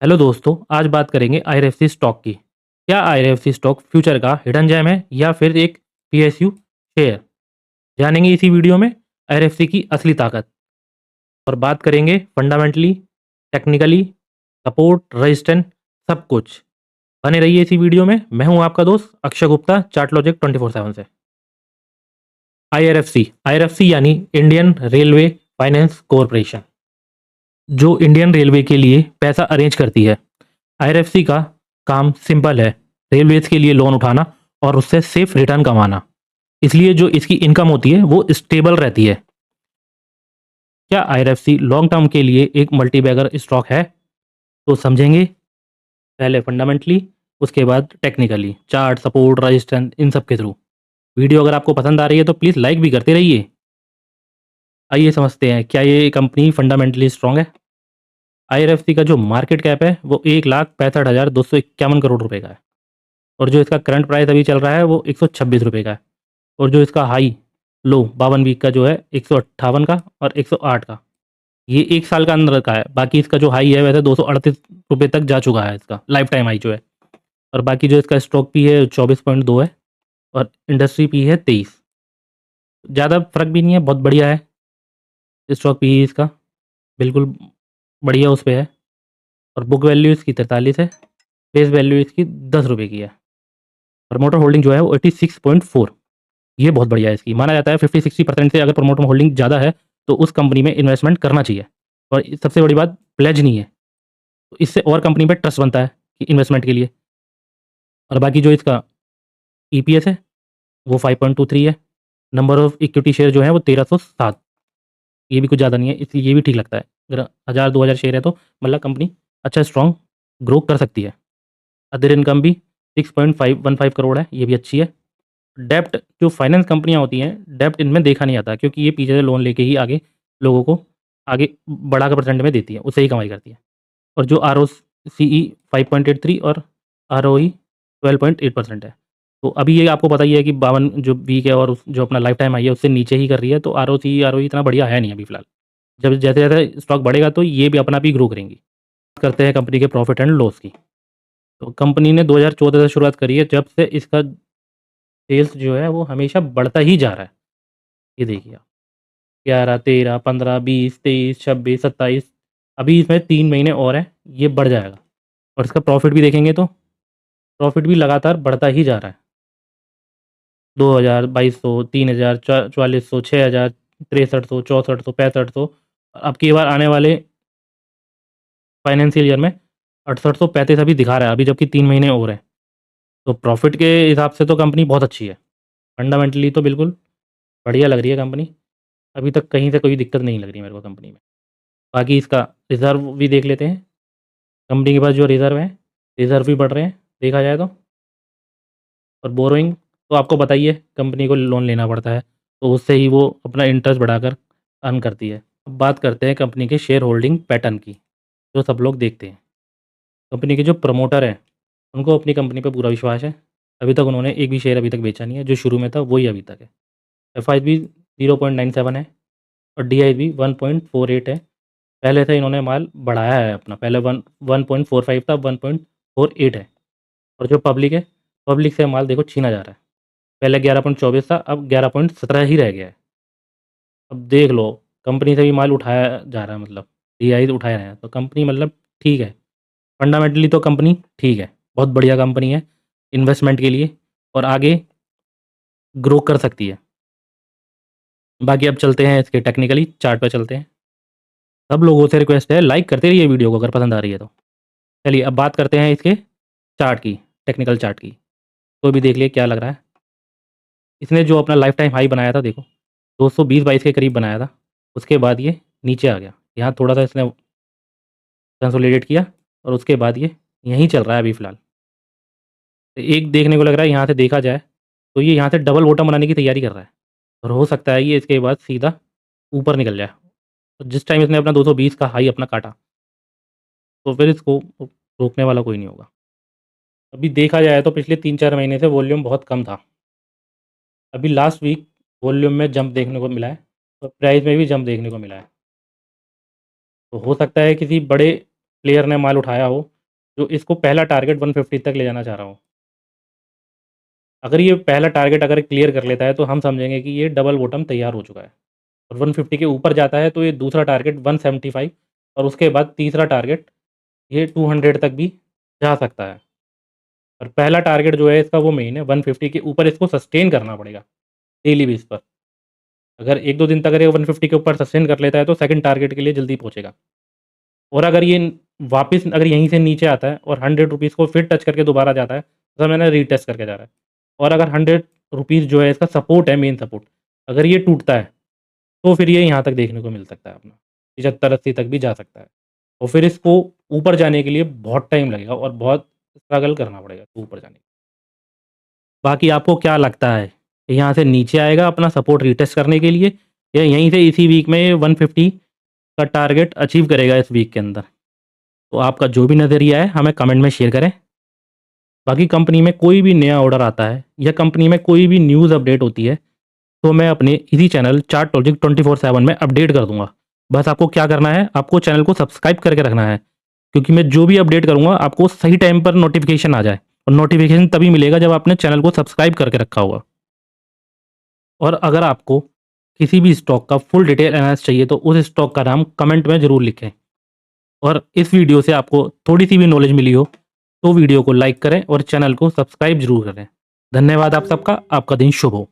Hello दोस्तों, आज बात करेंगे आईआरएफसी स्टॉक की। क्या आईआरएफसी स्टॉक फ्यूचर का हिडन जेम है या फिर एक पीएसयू शेयर? जानेंगे इसी वीडियो में आईआरएफसी की असली ताकत और बात करेंगे फंडामेंटली, टेक्निकली, सपोर्ट, रेजिस्टेंस, सब कुछ। बने रहिए इसी वीडियो में। मैं हूं आपका दोस्त अक्षय गुप्ता, चार्ट लॉजिक 24/7 से। आईआरएफसी आईआरएफसी यानी इंडियन रेलवे फाइनेंस कॉरपोरेशन, जो इंडियन रेलवे के लिए पैसा अरेंज करती है। आईआरएफसी का काम सिंपल है, रेलवेज के लिए लोन उठाना और उससे सेफ रिटर्न कमाना। इसलिए जो इसकी इनकम होती है वो स्टेबल रहती है। क्या आईआरएफसी लॉन्ग टर्म के लिए एक मल्टी बैगर स्टॉक है? तो समझेंगे पहले फंडामेंटली, उसके बाद टेक्निकली, चार्ट, सपोर्ट, रेजिस्टेंस, इन सब के थ्रू। वीडियो अगर आपको पसंद आ रही है तो प्लीज़ लाइक भी करते रहिए। आइए समझते हैं, क्या ये कंपनी फंडामेंटली स्ट्रांग है? आईआरएफसी का जो मार्केट कैप है वो 1,65,251 करोड़ रुपए का है और जो इसका करंट प्राइस अभी चल रहा है वो 126 रुपये का है। और जो इसका हाई लो 52 वीक का जो है 158 का और 108 का, ये 1 साल का अंदर का है। बाकी इसका जो हाई है वैसे 238 रुपये तक जा चुका है, इसका लाइफ टाइम हाई जो है। और बाकी जो इसका स्टॉक पी है 24.2 है और इंडस्ट्री पी है 23। ज़्यादा फर्क भी नहीं है, बहुत बढ़िया है स्टॉक पी इसका, बिल्कुल बढ़िया उस पे है। और बुक वैल्यू इसकी 43 है, फेस वैल्यू इसकी 10 रुपये की है। प्रमोटर होल्डिंग जो है वो 86.4, ये बहुत बढ़िया है इसकी। माना जाता है 50-60% से अगर प्रमोटर होल्डिंग ज़्यादा है तो उस कंपनी में इन्वेस्टमेंट करना चाहिए। और सबसे बड़ी बात, प्लेज नहीं है, तो इससे और कंपनी पे ट्रस्ट बनता है कि इन्वेस्टमेंट के लिए। और बाकी जो इसका ईपीएस है वो 5.23 है। नंबर ऑफ इक्विटी शेयर जो है वो 1307, ये भी कुछ ज़्यादा नहीं है, इसलिए ये भी ठीक लगता है। अगर 1000-2000 शेयर है तो मतलब कंपनी अच्छा स्ट्रॉन्ग ग्रो कर सकती है। अदर इनकम भी 6.515 करोड़ है, ये भी अच्छी है। डेब्ट, जो फाइनेंस कंपनियाँ होती हैं, डेब्ट इनमें देखा नहीं जाता क्योंकि ये पीछे से लोन लेके ही आगे लोगों को आगे बढ़ा कर परसेंट में देती है, उससे ही कमाई करती है। और जो आरओसीई 5.83 और आरओई 12.8% है। तो अभी ये आपको पता ही है कि 52 जो वीक है और जो अपना लाइफ टाइम आई है उससे नीचे ही कर रही है, तो आरओसीई आरओई इतना बढ़िया है नहीं अभी फिलहाल। जब जैसे-जैसे स्टॉक बढ़ेगा तो ये भी अपना आप ही ग्रो करेंगी। बात करते हैं कंपनी के प्रॉफिट एंड लॉस की। तो कंपनी ने 2014 से शुरुआत करी है, जब से इसका सेल्स जो है वो हमेशा बढ़ता ही जा रहा है। ये देखिए आप, 11, 13, 15, 20, 23, 26, 27, अभी इसमें 3 महीने और हैं, ये बढ़ जाएगा। और इसका प्रॉफिट भी देखेंगे तो प्रॉफिट भी लगातार बढ़ता ही जा रहा है। 2000, 2200, 3000, 4400, 6000, 6300, 6400, 6500, अब की बार आने वाले फाइनेंशियल ईयर में 6835 अभी दिखा रहा है, अभी जबकि 3 महीने और हैं। तो प्रॉफिट के हिसाब से तो कंपनी बहुत अच्छी है। फंडामेंटली तो बिल्कुल बढ़िया लग रही है कंपनी। अभी तक कहीं से कोई दिक्कत नहीं लग रही मेरे को कंपनी में। बाकी इसका रिज़र्व भी देख लेते हैं। कंपनी के पास जो रिज़र्व है, रिज़र्व भी बढ़ रहे हैं देखा जाए तो। और बोरोइंग तो आपको पता ही है, कंपनी को लोन लेना पड़ता है, तो उससे ही वो अपना इंटरेस्ट बढ़ाकर अर्न करती है। अब बात करते हैं कंपनी के शेयर होल्डिंग पैटर्न की, जो सब लोग देखते हैं। कंपनी के जो प्रमोटर हैं, उनको अपनी कंपनी पे पूरा विश्वास है। अभी तक उन्होंने एक भी शेयर अभी तक बेचा नहीं है, जो शुरू में था वही अभी तक है। एफआईबी 0.97 है और डीआईबी 1.48 है। पहले से इन्होंने माल बढ़ाया है अपना, पहले 1.45 था, 1.48 है। और जो पब्लिक है, पब्लिक से माल देखो छीना जा रहा है। पहले 11.24 था, अब 11.17 ही रह गया है। अब देख लो, कंपनी से भी माल उठाया जा रहा है, मतलब डीआई उठाए रहे हैं, तो कंपनी मतलब ठीक है। फंडामेंटली तो कंपनी ठीक है, बहुत बढ़िया कंपनी है इन्वेस्टमेंट के लिए और आगे ग्रो कर सकती है। बाकी अब चलते हैं इसके टेक्निकली चार्ट पे चलते हैं। सब लोगों से रिक्वेस्ट है, लाइक करते रहिए वीडियो को अगर पसंद आ रही है तो। चलिए अब बात करते हैं इसके चार्ट की, टेक्निकल चार्ट की। तो भी देख लिए क्या लग रहा है। इसने जो अपना लाइफ टाइम हाई बनाया था देखो, 220-22 के करीब बनाया था। उसके बाद ये नीचे आ गया, यहाँ थोड़ा सा इसने कंसोलिडेट किया और उसके बाद ये यहीं चल रहा है अभी फ़िलहाल। एक देखने को लग रहा है, यहाँ से देखा जाए तो ये यहाँ से डबल बॉटम बनाने की तैयारी कर रहा है और हो सकता है ये इसके बाद सीधा ऊपर निकल जाए। और जिस टाइम इसने अपना 220 का हाई अपना काटा, तो फिर इसको रोकने वाला कोई नहीं होगा। अभी देखा जाए तो पिछले 3-4 महीने से वॉल्यूम बहुत कम था। अभी लास्ट वीक वॉल्यूम में जंप देखने को मिला है और प्राइस में भी जंप देखने को मिला है। तो हो सकता है किसी बड़े प्लेयर ने माल उठाया हो जो इसको पहला टारगेट 150 तक ले जाना चाह रहा हूँ। अगर ये पहला टारगेट अगर क्लियर कर लेता है तो हम समझेंगे कि ये डबल बॉटम तैयार हो चुका है और 150 के ऊपर जाता है तो ये दूसरा टारगेट 175 और उसके बाद तीसरा टारगेट ये 200 तक भी जा सकता है। और पहला टारगेट जो है इसका वो मेन है, 150 के ऊपर इसको सस्टेन करना पड़ेगा डेली बेस पर। अगर 1-2 दिन तक अगर ये 150 के ऊपर सस्टेन कर लेता है तो सेकंड टारगेट के लिए जल्दी पहुँचेगा। और अगर ये वापस अगर यहीं से नीचे आता है और 100 रुपीज़ को फिर टच करके दोबारा जाता है, तो मैंने रीटेस्ट करके जा रहा है। और अगर 100 रुपीज़ जो है इसका सपोर्ट है, मेन सपोर्ट, अगर ये टूटता है, तो फिर ये यहाँ तक देखने को मिल सकता है अपना, 75-80 तक भी जा सकता है। और फिर इसको ऊपर जाने के लिए बहुत टाइम लगेगा और बहुत स्ट्रगल करना पड़ेगा ऊपर जाने के लिए। बाकी आपको क्या लगता है, यहाँ से नीचे आएगा अपना सपोर्ट रीटेस्ट करने के लिए या यहीं से इसी वीक में ये 150 का टारगेट अचीव करेगा इस वीक के अंदर? तो आपका जो भी नज़रिया है हमें कमेंट में शेयर करें। बाकी कंपनी में कोई भी नया ऑर्डर आता है या कंपनी में कोई भी न्यूज़ अपडेट होती है तो मैं अपने इसी चैनल चार्टलॉजिक 24/7 में अपडेट कर दूंगा। बस आपको क्या करना है, आपको चैनल को सब्सक्राइब करके रखना है, क्योंकि मैं जो भी अपडेट करूंगा आपको सही टाइम पर नोटिफिकेशन आ जाए। और नोटिफिकेशन तभी मिलेगा जब आपने चैनल को सब्सक्राइब करके रखा होगा। और अगर आपको किसी भी स्टॉक का फुल डिटेल एनालिसिस चाहिए तो उस स्टॉक का नाम कमेंट में ज़रूर लिखें। और इस वीडियो से आपको थोड़ी सी भी नॉलेज मिली हो तो वीडियो को लाइक करें और चैनल को सब्सक्राइब जरूर करें। धन्यवाद आप सबका, आपका दिन शुभ हो।